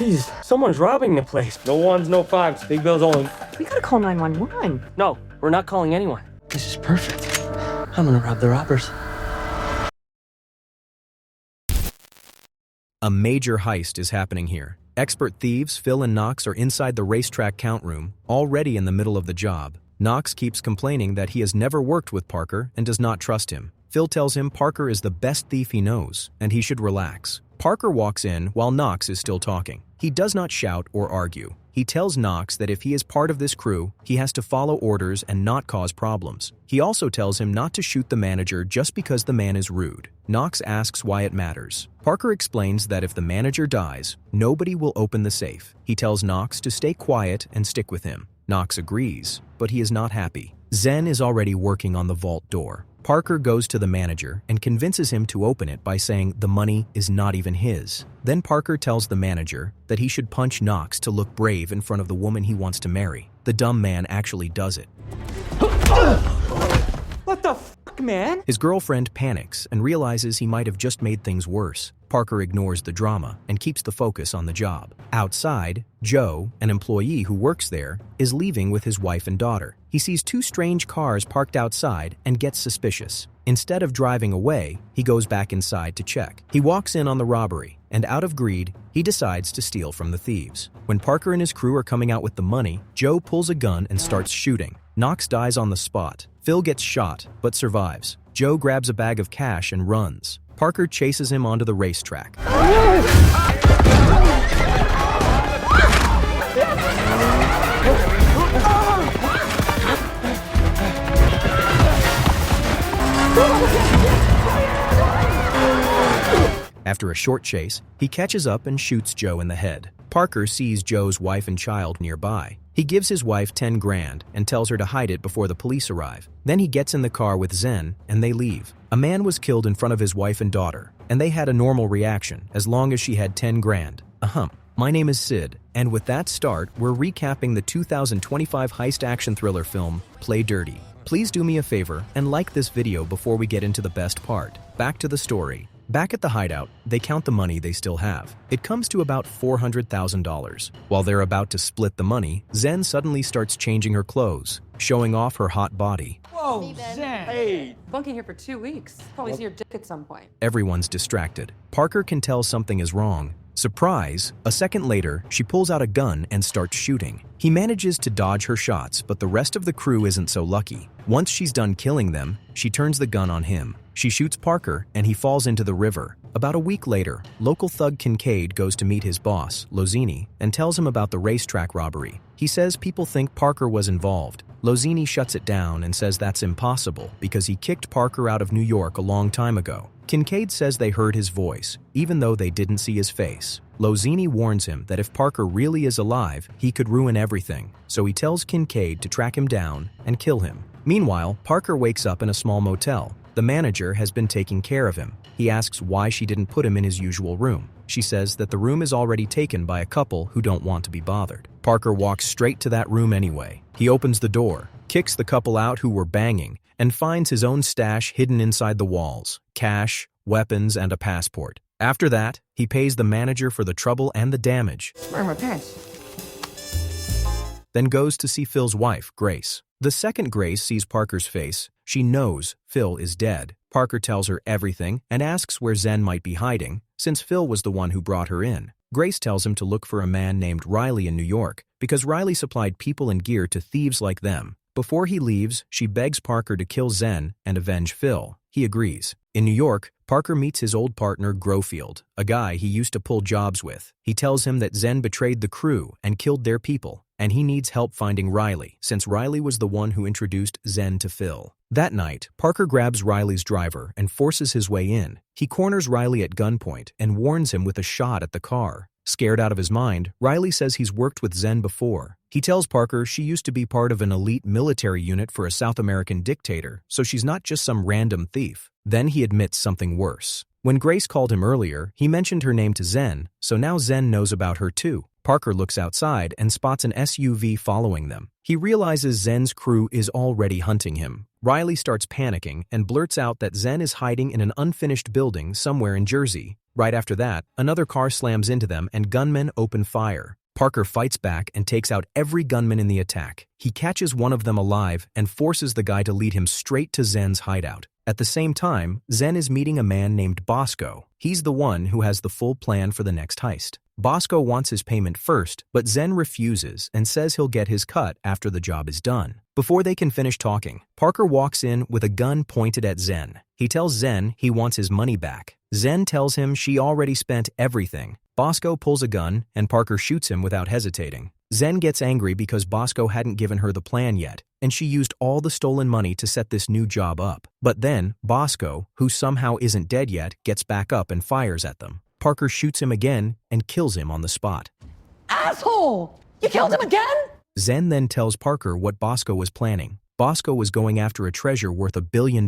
Jeez, someone's robbing the place. No ones, no fives. Big Bill's only. We gotta call 911. No, we're not calling anyone. This is perfect. I'm gonna rob the robbers. A major heist is happening here. Expert thieves Phil and Knox are inside the racetrack count room, already in the middle of the job. Knox keeps complaining that he has never worked with Parker and does not trust him. Phil tells him Parker is the best thief he knows, and he should relax. Parker walks in while Knox is still talking. He does not shout or argue. He tells Knox that if he is part of this crew, he has to follow orders and not cause problems. He also tells him not to shoot the manager just because the man is rude. Knox asks why it matters. Parker explains that if the manager dies, nobody will open the safe. He tells Knox to stay quiet and stick with him. Knox agrees, but he is not happy. Zen is already working on the vault door. Parker goes to the manager and convinces him to open it by saying the money is not even his. Then Parker tells the manager that he should punch Knox to look brave in front of the woman he wants to marry. The dumb man actually does it. What the fuck, man? His girlfriend panics and realizes he might have just made things worse. Parker ignores the drama and keeps the focus on the job. Outside, Joe, an employee who works there, is leaving with his wife and daughter. He sees two strange cars parked outside and gets suspicious. Instead of driving away, he goes back inside to check. He walks in on the robbery, and out of greed, he decides to steal from the thieves. When Parker and his crew are coming out with the money, Joe pulls a gun and starts shooting. Knox dies on the spot. Phil gets shot, but survives. Joe grabs a bag of cash and runs. Parker chases him onto the racetrack. After a short chase, he catches up and shoots Joe in the head. Parker sees Joe's wife and child nearby. He gives his wife 10 grand and tells her to hide it before the police arrive. Then he gets in the car with Zen and they leave. A man was killed in front of his wife and daughter, and they had a normal reaction as long as she had 10 grand. My name is Sid, and with that start, we're recapping the 2025 heist action thriller film, Play Dirty. Please do me a favor and like this video before we get into the best part. Back to the story. Back at the hideout, they count the money they still have. It comes to about $400,000. While they're about to split the money, Zen suddenly starts changing her clothes, showing off her hot body. Whoa, Zen! Hey! Bunking here for 2 weeks. Probably see your dick at some point. Everyone's distracted. Parker can tell something is wrong. Surprise! A second later, she pulls out a gun and starts shooting. He manages to dodge her shots, but the rest of the crew isn't so lucky. Once she's done killing them, she turns the gun on him. She shoots Parker, and he falls into the river. About a week later, local thug Kincaid goes to meet his boss, Lozini, and tells him about the racetrack robbery. He says people think Parker was involved. Lozini shuts it down and says that's impossible because he kicked Parker out of New York a long time ago. Kincaid says they heard his voice, even though they didn't see his face. Lozini warns him that if Parker really is alive, he could ruin everything, so he tells Kincaid to track him down and kill him. Meanwhile, Parker wakes up in a small motel. The manager has been taking care of him. He asks why she didn't put him in his usual room. She says that the room is already taken by a couple who don't want to be bothered. Parker walks straight to that room anyway. He opens the door, kicks the couple out who were banging, and finds his own stash hidden inside the walls: cash, weapons, and a passport. After that, he pays the manager for the trouble and the damage. Where are my pants? Then goes to see Phil's wife, Grace. The second Grace sees Parker's face, she knows Phil is dead. Parker tells her everything and asks where Zen might be hiding, since Phil was the one who brought her in. Grace tells him to look for a man named Riley in New York, because Riley supplied people and gear to thieves like them. Before he leaves, she begs Parker to kill Zen and avenge Phil. He agrees. In New York, Parker meets his old partner Grofield, a guy he used to pull jobs with. He tells him that Zen betrayed the crew and killed their people, and he needs help finding Riley, since Riley was the one who introduced Zen to Phil. That night, Parker grabs Riley's driver and forces his way in. He corners Riley at gunpoint and warns him with a shot at the car. Scared out of his mind, Riley says he's worked with Zen before. He tells Parker she used to be part of an elite military unit for a South American dictator, so she's not just some random thief. Then he admits something worse. When Grace called him earlier, he mentioned her name to Zen, so now Zen knows about her too. Parker looks outside and spots an SUV following them. He realizes Zen's crew is already hunting him. Riley starts panicking and blurts out that Zen is hiding in an unfinished building somewhere in Jersey. Right after that, another car slams into them and gunmen open fire. Parker fights back and takes out every gunman in the attack. He catches one of them alive and forces the guy to lead him straight to Zen's hideout. At the same time, Zen is meeting a man named Bosco. He's the one who has the full plan for the next heist. Bosco wants his payment first, but Zen refuses and says he'll get his cut after the job is done. Before they can finish talking, Parker walks in with a gun pointed at Zen. He tells Zen he wants his money back. Zen tells him she already spent everything. Bosco pulls a gun, and Parker shoots him without hesitating. Zen gets angry because Bosco hadn't given her the plan yet, and she used all the stolen money to set this new job up. But then, Bosco, who somehow isn't dead yet, gets back up and fires at them. Parker shoots him again and kills him on the spot. Asshole! You killed him again? Zen then tells Parker what Bosco was planning. Bosco was going after a treasure worth $1 billion.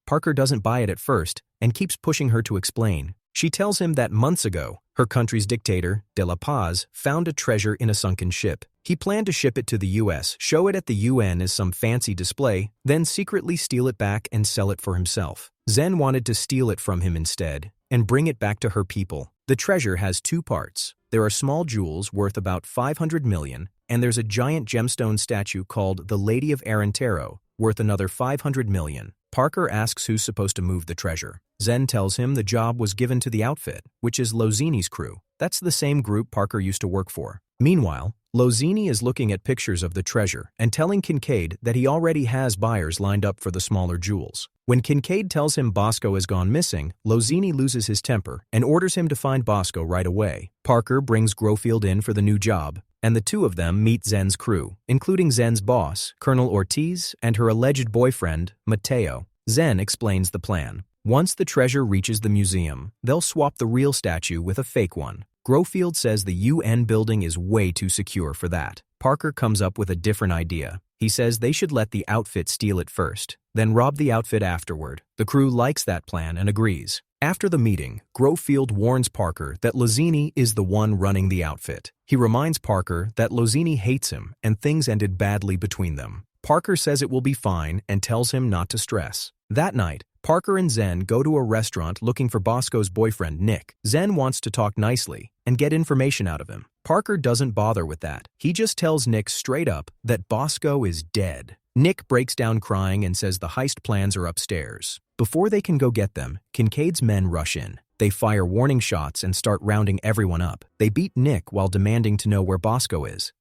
Parker doesn't buy it at first and keeps pushing her to explain. She tells him that months ago, her country's dictator, De La Paz, found a treasure in a sunken ship. He planned to ship it to the US, show it at the UN as some fancy display, then secretly steal it back and sell it for himself. Zen wanted to steal it from him instead and bring it back to her people. The treasure has two parts. There are small jewels worth about $500 million, and there's a giant gemstone statue called the Lady of Arentero, worth another $500 million. Parker asks who's supposed to move the treasure. Zen tells him the job was given to the outfit, which is Lozini's crew. That's the same group Parker used to work for. Meanwhile, Lozini is looking at pictures of the treasure and telling Kincaid that he already has buyers lined up for the smaller jewels. When Kincaid tells him Bosco has gone missing, Lozini loses his temper and orders him to find Bosco right away. Parker brings Grofield in for the new job, and the two of them meet Zen's crew, including Zen's boss, Colonel Ortiz, and her alleged boyfriend, Mateo. Zen explains the plan. Once the treasure reaches the museum, they'll swap the real statue with a fake one. Grofield says the UN building is way too secure for that. Parker comes up with a different idea. He says they should let the outfit steal it first, then rob the outfit afterward. The crew likes that plan and agrees. After the meeting, Grofield warns Parker that Lozini is the one running the outfit. He reminds Parker that Lozini hates him and things ended badly between them. Parker says it will be fine and tells him not to stress. That night, Parker and Zen go to a restaurant looking for Bosco's boyfriend, Nick. Zen wants to talk nicely and get information out of him. Parker doesn't bother with that. He just tells Nick straight up that Bosco is dead. Nick breaks down crying and says the heist plans are upstairs. Before they can go get them, Kincaid's men rush in. They fire warning shots and start rounding everyone up. They beat Nick while demanding to know where Bosco is.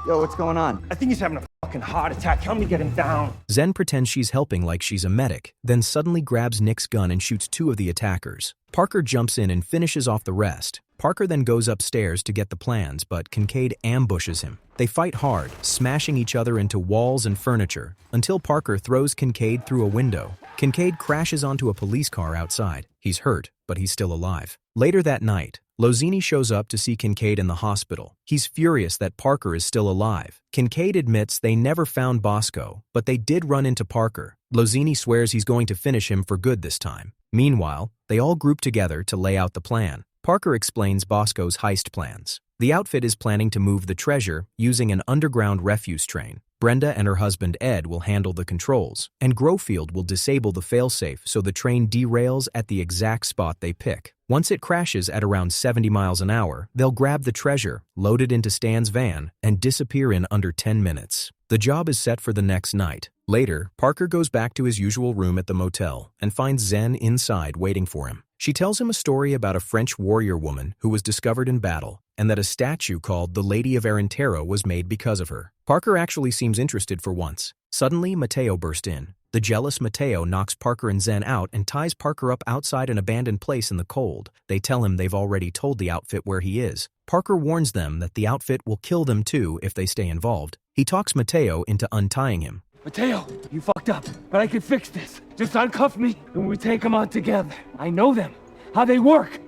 Yo, what's going on? I think he's having a fucking heart attack. Help me get him down. Zen pretends she's helping like she's a medic, then suddenly grabs Nick's gun and shoots two of the attackers. Parker jumps in and finishes off the rest. Parker then goes upstairs to get the plans, but Kincaid ambushes him. They fight hard, smashing each other into walls and furniture, until Parker throws Kincaid through a window. Kincaid crashes onto a police car outside. He's hurt, but he's still alive. Later that night, Lozini shows up to see Kincaid in the hospital. He's furious that Parker is still alive. Kincaid admits they never found Bosco, but they did run into Parker. Lozini swears he's going to finish him for good this time. Meanwhile, they all group together to lay out the plan. Parker explains Bosco's heist plans. The outfit is planning to move the treasure using an underground refuse train. Brenda and her husband Ed will handle the controls, and Grofield will disable the failsafe so the train derails at the exact spot they pick. Once it crashes at around 70 miles an hour, they'll grab the treasure, load it into Stan's van, and disappear in under 10 minutes. The job is set for the next night. Later, Parker goes back to his usual room at the motel and finds Zen inside waiting for him. She tells him a story about a French warrior woman who was discovered in battle, and that a statue called the Lady of Arentero was made because of her. Parker actually seems interested for once. Suddenly, Mateo bursts in. The jealous Mateo knocks Parker and Zen out and ties Parker up outside an abandoned place in the cold. They tell him they've already told the outfit where he is. Parker warns them that the outfit will kill them too if they stay involved. He talks Mateo into untying him. Mateo, you fucked up, but I can fix this. Just uncuff me, and we take them out together. I know them, how they work.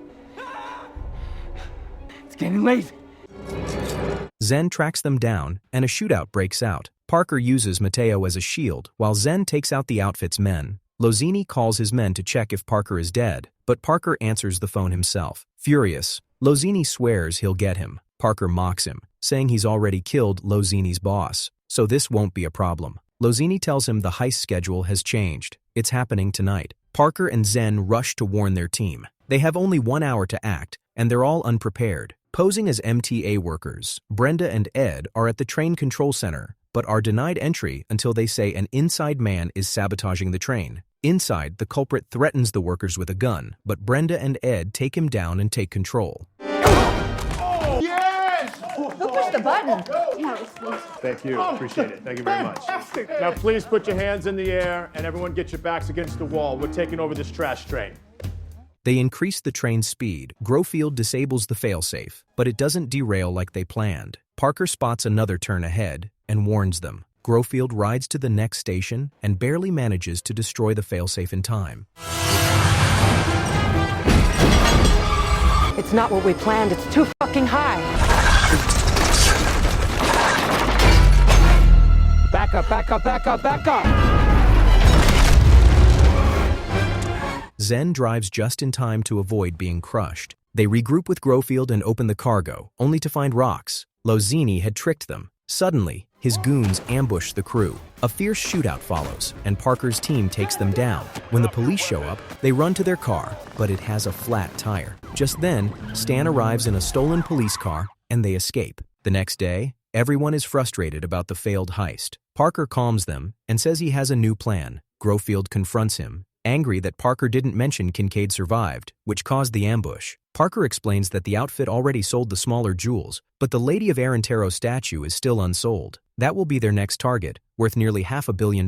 It's getting late. Zen tracks them down, and a shootout breaks out. Parker uses Mateo as a shield, while Zen takes out the outfit's men. Lozini calls his men to check if Parker is dead, but Parker answers the phone himself. Furious, Lozini swears he'll get him. Parker mocks him, saying he's already killed Lozini's boss, so this won't be a problem. Lozini tells him the heist schedule has changed. It's happening tonight. Parker and Zen rush to warn their team. They have only 1 hour to act, and they're all unprepared. Posing as MTA workers, Brenda and Ed are at the train control center, but are denied entry until they say an inside man is sabotaging the train. Inside, the culprit threatens the workers with a gun, but Brenda and Ed take him down and take control. Who pushed the button? Thank you. Appreciate it. Thank you very much. Now, please put your hands in the air and everyone get your backs against the wall. We're taking over this trash train. They increase the train's speed. Grofield disables the failsafe, but it doesn't derail like they planned. Parker spots another turn ahead and warns them. Grofield rides to the next station and barely manages to destroy the failsafe in time. It's not what we planned. It's too fucking high. Back up, back up, back up, back up! Zen drives just in time to avoid being crushed. They regroup with Grofield and open the cargo, only to find rocks. Lozini had tricked them. Suddenly, his goons ambush the crew. A fierce shootout follows, and Parker's team takes them down. When the police show up, they run to their car, but it has a flat tire. Just then, Stan arrives in a stolen police car, and they escape. The next day, everyone is frustrated about the failed heist. Parker calms them and says he has a new plan. Grofield confronts him, angry that Parker didn't mention Kincaid survived, which caused the ambush. Parker explains that the outfit already sold the smaller jewels, but the Lady of Arentero statue is still unsold. That will be their next target, worth nearly $500 million.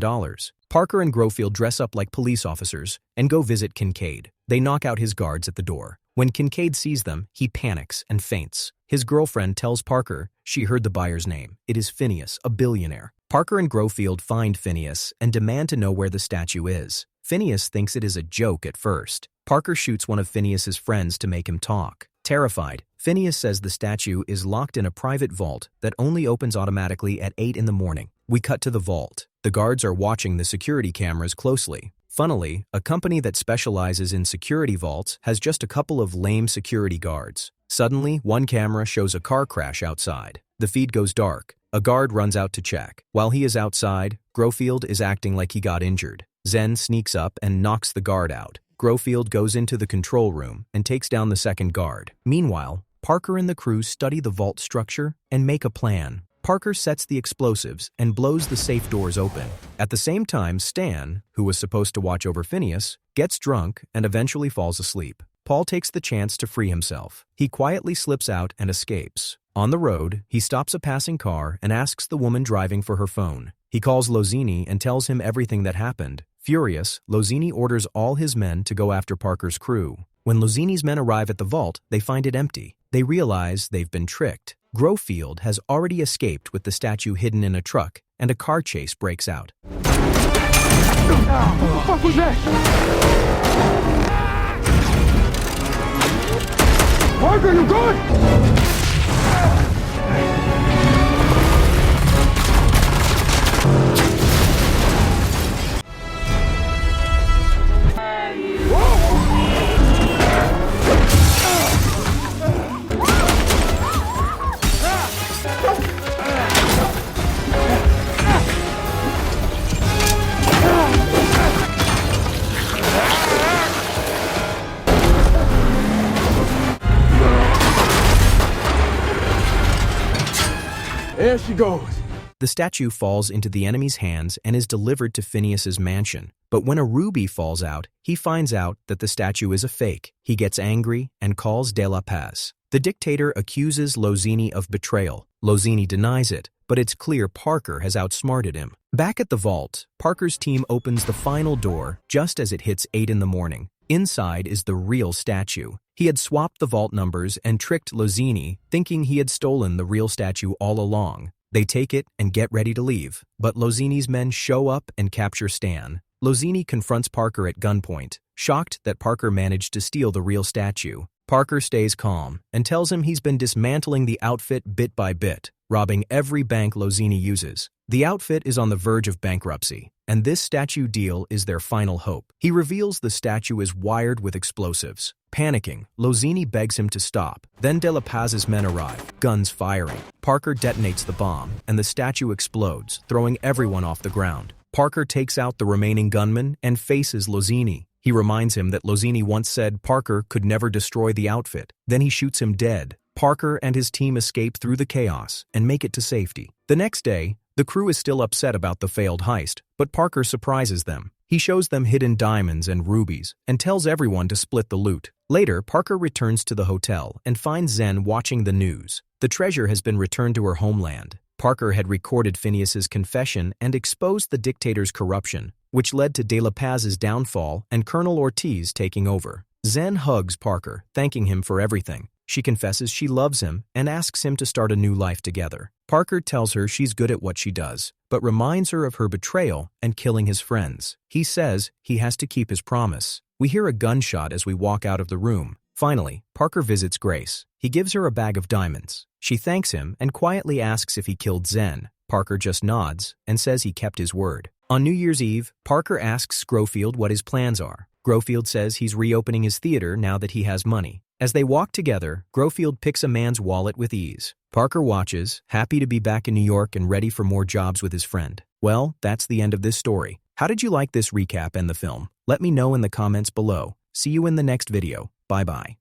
Parker and Grofield dress up like police officers and go visit Kincaid. They knock out his guards at the door. When Kincaid sees them, he panics and faints. His girlfriend tells Parker she heard the buyer's name. It is Phineas, a billionaire. Parker and Grofield find Phineas and demand to know where the statue is. Phineas thinks it is a joke at first. Parker shoots one of Phineas's friends to make him talk. Terrified, Phineas says the statue is locked in a private vault that only opens automatically at 8 in the morning. We cut to the vault. The guards are watching the security cameras closely. Funnily, a company that specializes in security vaults has just a couple of lame security guards. Suddenly, one camera shows a car crash outside. The feed goes dark. A guard runs out to check. While he is outside, Grofield is acting like he got injured. Zen sneaks up and knocks the guard out. Grofield goes into the control room and takes down the second guard. Meanwhile, Parker and the crew study the vault structure and make a plan. Parker sets the explosives and blows the safe doors open. At the same time, Stan, who was supposed to watch over Phineas, gets drunk and eventually falls asleep. Paul takes the chance to free himself. He quietly slips out and escapes. On the road, he stops a passing car and asks the woman driving for her phone. He calls Lozini and tells him everything that happened. Furious, Lozini orders all his men to go after Parker's crew. When Lozini's men arrive at the vault, they find it empty. They realize they've been tricked. Grofield has already escaped with the statue hidden in a truck, and a car chase breaks out. What the fuck was that? Parker, you good? There she goes. The statue falls into the enemy's hands and is delivered to Phineas's mansion. But when a ruby falls out, he finds out that the statue is a fake. He gets angry and calls De La Paz. The dictator accuses Lozini of betrayal. Lozini denies it, but it's clear Parker has outsmarted him. Back at the vault, Parker's team opens the final door just as it hits 8 in the morning. Inside is the real statue. He had swapped the vault numbers and tricked Lozini, thinking he had stolen the real statue all along. They take it and get ready to leave, but Lozini's men show up and capture Stan. Lozini confronts Parker at gunpoint, shocked that Parker managed to steal the real statue. Parker stays calm and tells him he's been dismantling the outfit bit by bit, robbing every bank Lozini uses. The outfit is on the verge of bankruptcy, and this statue deal is their final hope. He reveals the statue is wired with explosives. Panicking, Lozini begs him to stop. Then De La Paz's men arrive, guns firing. Parker detonates the bomb, and the statue explodes, throwing everyone off the ground. Parker takes out the remaining gunman and faces Lozini. He reminds him that Lozini once said Parker could never destroy the outfit. Then he shoots him dead. Parker and his team escape through the chaos and make it to safety. The next day, the crew is still upset about the failed heist, but Parker surprises them. He shows them hidden diamonds and rubies and tells everyone to split the loot. Later, Parker returns to the hotel and finds Zen watching the news. The treasure has been returned to her homeland. Parker had recorded Phineas's confession and exposed the dictator's corruption, which led to De La Paz's downfall and Colonel Ortiz taking over. Zen hugs Parker, thanking him for everything. She confesses she loves him and asks him to start a new life together. Parker tells her she's good at what she does, but reminds her of her betrayal and killing his friends. He says he has to keep his promise. We hear a gunshot as we walk out of the room. Finally, Parker visits Grace. He gives her a bag of diamonds. She thanks him and quietly asks if he killed Zen. Parker just nods and says he kept his word. On New Year's Eve, Parker asks Grofield what his plans are. Grofield says he's reopening his theater now that he has money. As they walk together, Grofield picks a man's wallet with ease. Parker watches, happy to be back in New York and ready for more jobs with his friend. Well, that's the end of this story. How did you like this recap and the film? Let me know in the comments below. See you in the next video. Bye-bye.